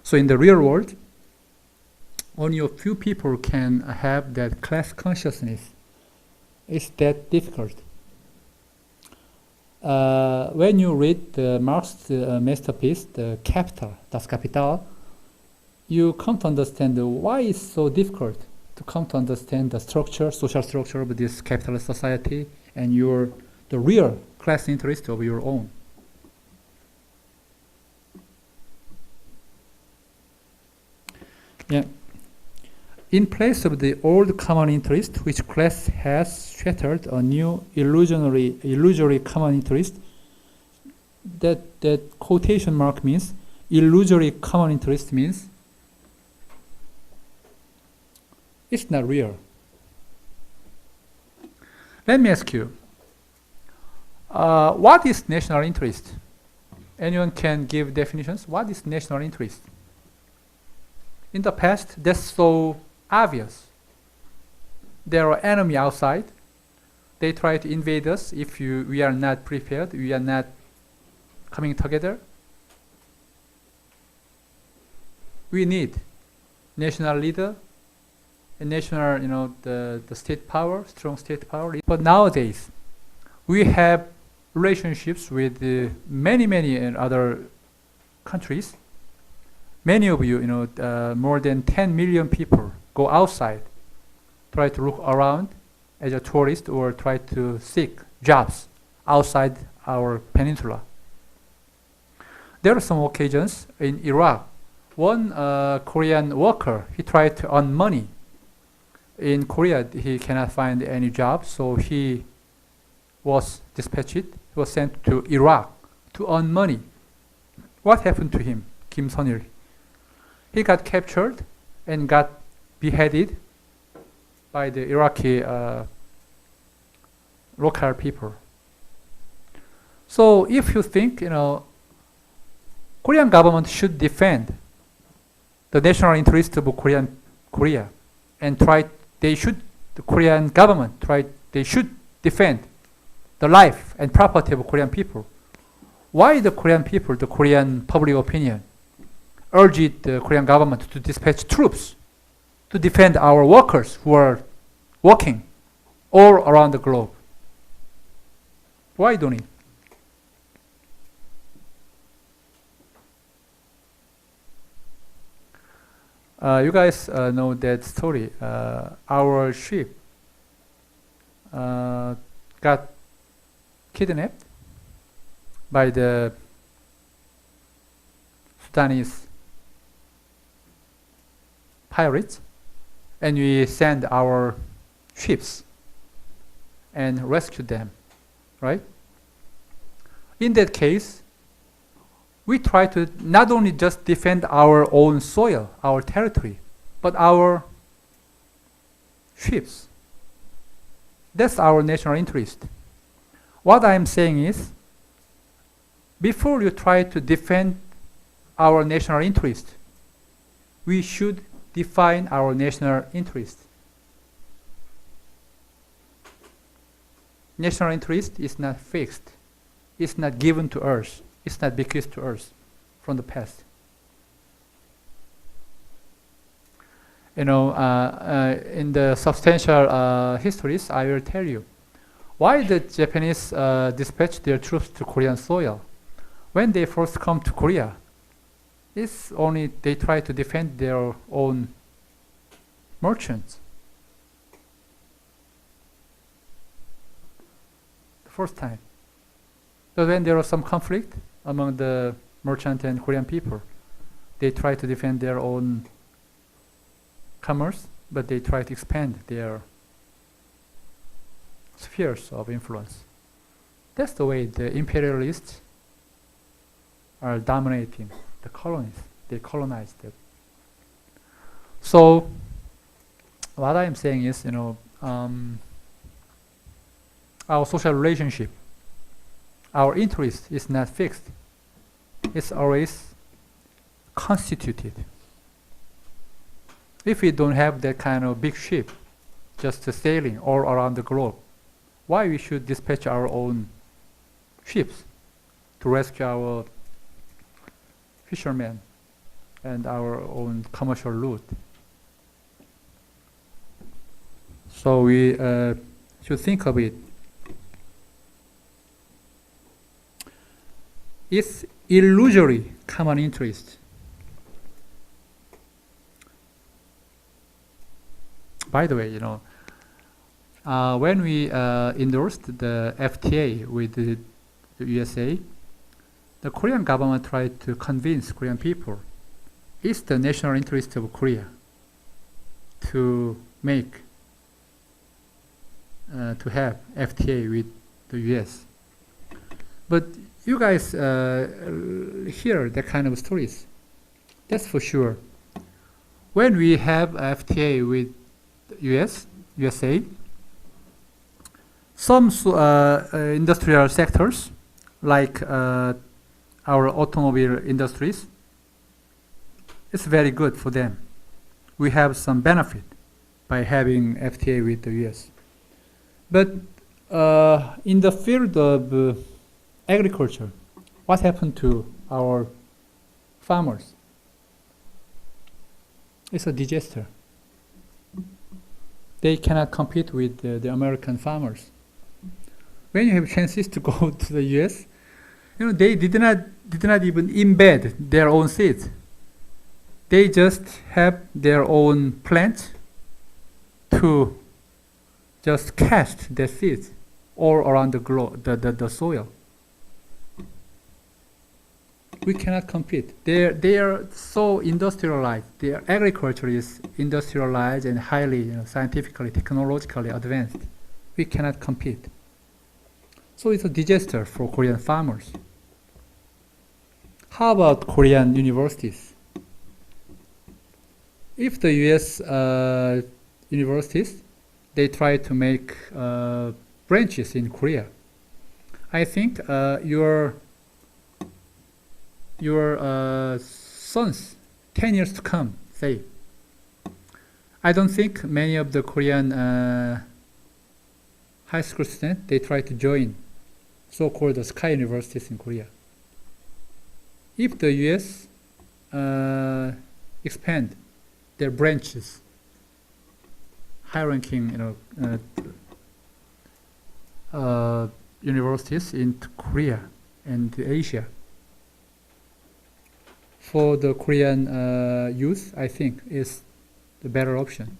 So in the real world, only a few people can have that class consciousness. It's that difficult. When you read the Marx's masterpiece, the Capital, Das Kapital, you come to understand why it's so difficult to come to understand the structure, social structure of this capitalist society and the real class interest of your own. Yeah. In place of the old common interest, which class has shattered a new illusory common interest, that quotation mark means illusory common interest means it's not real. Let me ask you, what is national interest? Anyone can give definitions? What is national interest? In the past, that's so obvious. There are enemy outside. They try to invade us if we are not prepared, we are not coming together. We need national leader, a national, the state power, strong state power. But nowadays, we have relationships with many other countries. Many of you, more than 10 million people go outside, try to look around as a tourist or try to seek jobs outside our peninsula. There are some occasions in Iraq. One Korean worker, he tried to earn money. In Korea, he cannot find any job, so he was dispatched. He was sent to Iraq to earn money. What happened to him, Kim Son-il? He got captured and got beheaded by the Iraqi local people. So if you think, Korean government should defend the national interest of Korea, and the Korean government they should defend the life and property of Korean people. Why the Korean people, the Korean public opinion, urged the Korean government to dispatch troops to defend our workers who are working all around the globe? Why don't it? You guys know that story. Our ship got kidnapped by the Sudanese pirates, and we send our ships and rescue them, right? In that case, we try to not only just defend our own soil, our territory, but our ships. That's our national interest. What I'm saying is, before you try to defend our national interest, we should define our national interest. National interest is not fixed. It's not given to us. It's not bequeathed to us from the past. In the substantial histories, I will tell you why the Japanese dispatched their troops to Korean soil. When they first come to Korea, it's only they try to defend their own merchants. The first time. So when there was some conflict among the merchant and Korean people, they try to defend their own commerce, but they try to expand their spheres of influence. That's the way the imperialists are dominating the colonies. They colonized it. So what I'm saying is, our social relationship, our interest is not fixed. It's always constituted. If we don't have that kind of big ship just sailing all around the globe, why we should dispatch our own ships to rescue our fishermen and our own commercial route. So we should think of it. It's illusory common interest. By the way, when we endorsed the FTA with the USA, the Korean government tried to convince Korean people it's the national interest of Korea to have FTA with the US. But you guys hear that kind of stories. That's for sure. When we have FTA with USA, some industrial sectors, like our automobile industries, it's very good for them. We have some benefit by having FTA with the US. But in the field of agriculture, what happened to our farmers? It's a disaster. They cannot compete with the American farmers. When you have chances to go to the US, they did not even embed their own seeds. They just have their own plant to just cast their seeds all around the soil. We cannot compete. They are so industrialized. Their agriculture is industrialized and highly scientifically, technologically advanced. We cannot compete. So it's a disaster for Korean farmers. How about Korean universities? If the US universities, they try to make branches in Korea, I think your sons, 10 years to come, say, I don't think many of the Korean high school students, they try to join so-called sky universities in Korea. If the US expand their branches, high-ranking universities in Korea and Asia, for the Korean youth, I think is the better option.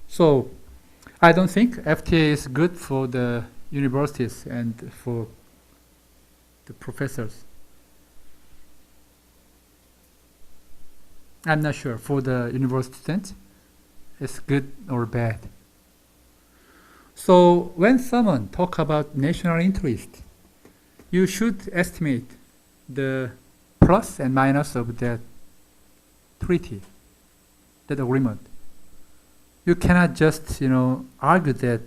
So I don't think FTA is good for the universities and for the professors. I'm not sure for the university students it's good or bad. So when someone talk about national interest, you should estimate the plus and minus of that treaty, that agreement. You cannot just argue that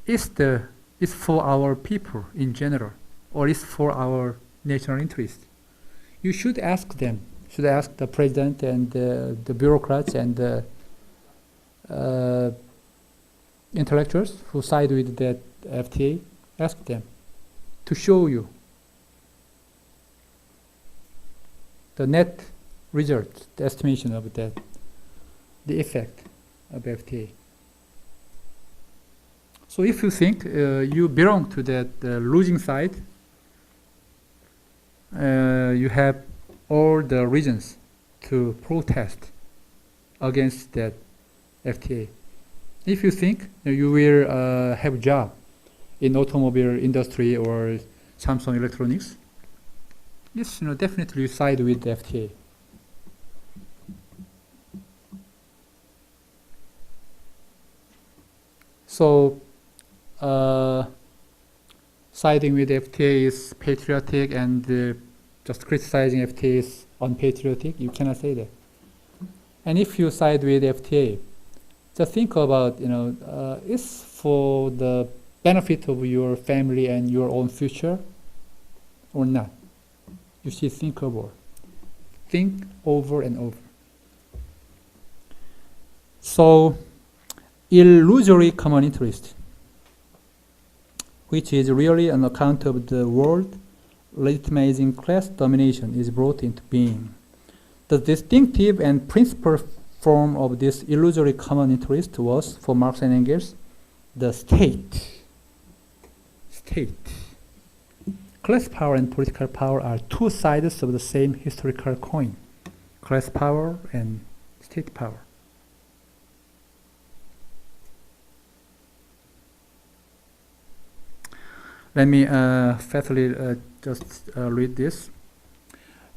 it's for our people in general or it's for our national interest. You should ask them. Should ask the president and the bureaucrats and the intellectuals who side with that FTA. Ask them to show you the net result, the estimation of that, the effect of FTA. So if you think you belong to that losing side, you have all the reasons to protest against that FTA. If you think you will have a job in automobile industry or Samsung Electronics, yes, definitely you side with the FTA. So siding with FTA is patriotic and just criticizing FTA is unpatriotic. You cannot say that. And if you side with FTA, just think about, it's for the benefit of your family and your own future or not. You should think over. Think over and over. So, illusory common interest, which is really an account of the world legitimizing class domination is brought into being. The distinctive and principal form of this illusory common interest was, for Marx and Engels, the state. Class power and political power are two sides of the same historical coin. Class power and state power. Let me fastly just read this.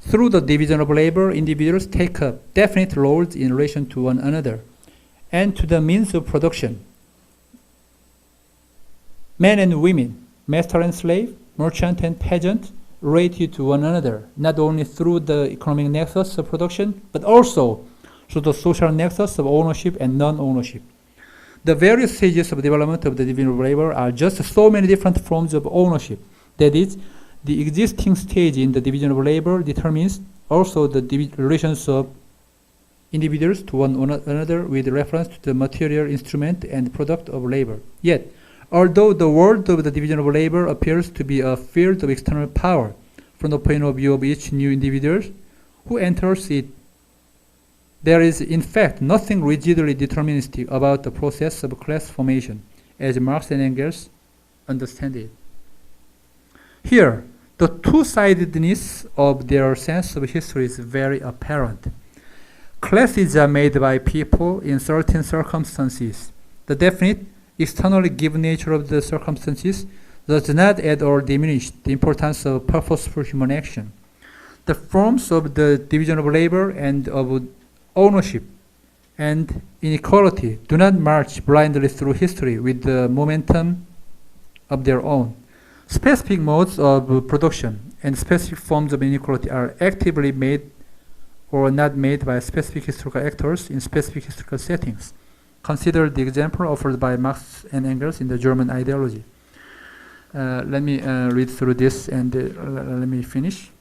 Through the division of labor, individuals take up definite roles in relation to one another and to the means of production. Men and women, master and slave, merchant and peasant, related to one another, not only through the economic nexus of production, but also through the social nexus of ownership and non-ownership. The various stages of development of the division of labor are just so many different forms of ownership. That is, the existing stage in the division of labor determines also the relations of individuals to one another with reference to the material instrument and product of labor. Yet, although the world of the division of labor appears to be a field of external power from the point of view of each new individual who enters it, there is in fact nothing rigidly deterministic about the process of class formation, as Marx and Engels understand it. Here, the two-sidedness of their sense of history is very apparent. Classes are made by people in certain circumstances. The definite, externally given nature of the circumstances does not add or diminish the importance of purposeful human action. The forms of the division of labor and of ownership and inequality do not march blindly through history with the momentum of their own. Specific modes of production and specific forms of inequality are actively made or not made by specific historical actors in specific historical settings. Consider the example offered by Marx and Engels in the German ideology. Let me read through this and let me finish.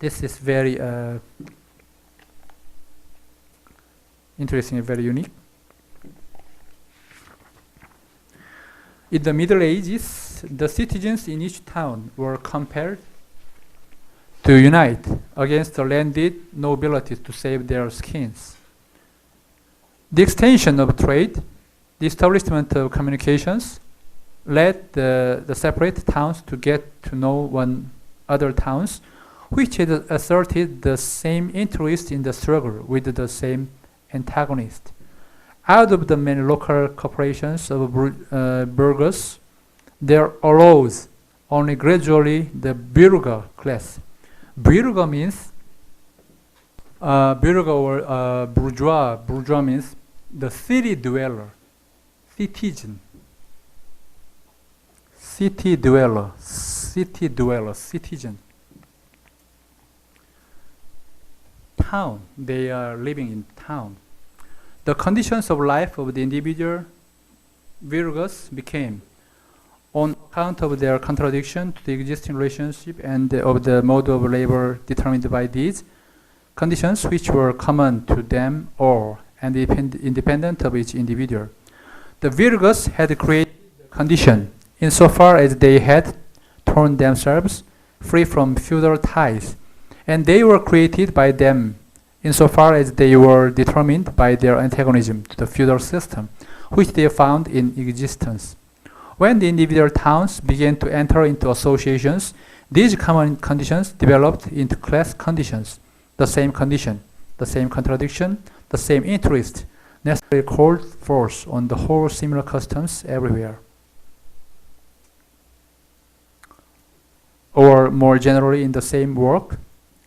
This is very interesting and very unique. In the Middle Ages, the citizens in each town were compelled to unite against the landed nobility to save their skins. The extension of trade, the establishment of communications, led the separate towns to get to know one other towns, which had asserted the same interest in the struggle with the same antagonist. Out of the many local corporations of burghers, there arose only gradually the bourgeois class. Bourgeois means bourgeois means the city dweller, citizen. City dweller, citizen. Town, they are living in town. The conditions of life of the individual bourgeois became, on account of their contradiction to the existing relationship and of the mode of labor determined by these conditions, which were common to them all and independent of each individual. The bourgeois had created the condition insofar as they had torn themselves free from feudal ties, and they were created by them insofar as they were determined by their antagonism to the feudal system, which they found in existence. When the individual towns began to enter into associations, these common conditions developed into class conditions. The same condition, the same contradiction, the same interest necessarily called forth on the whole similar customs everywhere. Or more generally in the same work,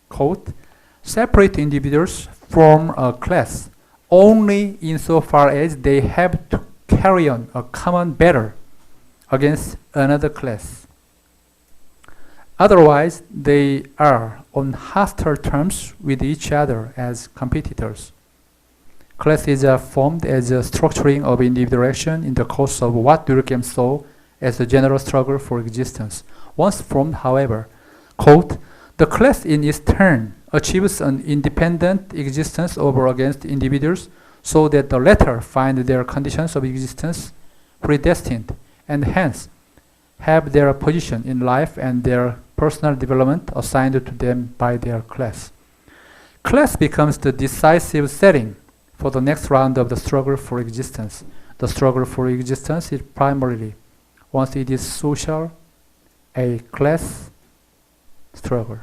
quote, separate individuals form a class only insofar as they have to carry on a common battle against another class. Otherwise, they are on hostile terms with each other as competitors. Classes are formed as a structuring of individual action in the course of what Durkheim saw as a general struggle for existence. Once formed, however, quote, the class in its turn achieves an independent existence over against individuals so that the latter find their conditions of existence predestined and hence have their position in life and their personal development assigned to them by their class. Class becomes the decisive setting for the next round of the struggle for existence. The struggle for existence is primarily, once it is social, a class struggle.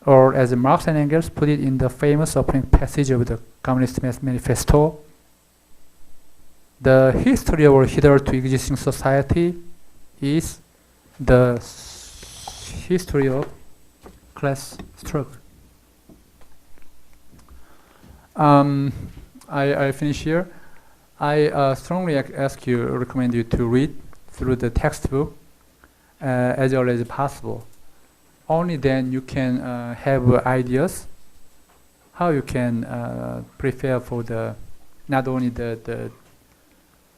Or as Marx and Engels put it in the famous opening passage of the Communist Manifesto, the history of our hitherto existing society is the history of class struggle. I finish here. I strongly recommend you to read through the textbook as early as possible. Only then you can have ideas how you can prepare for the not only the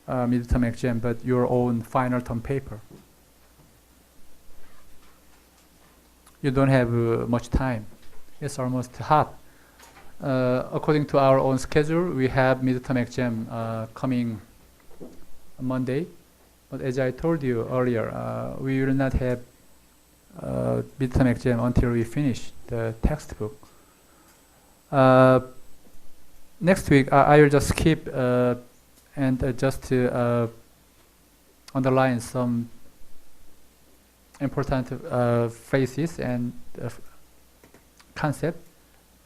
midterm exam but your own final term paper. You don't have much time. It's almost hot. According to our own schedule, we have midterm exam coming Monday. But as I told you earlier, we will not have midterm exam until we finish the textbook. Next week, I will just skip and just to underline some important phrases and concept,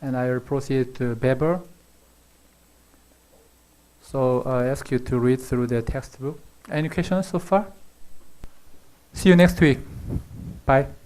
and I will proceed to Weber. So I ask you to read through the textbook. Any questions so far? See you next week. Bye.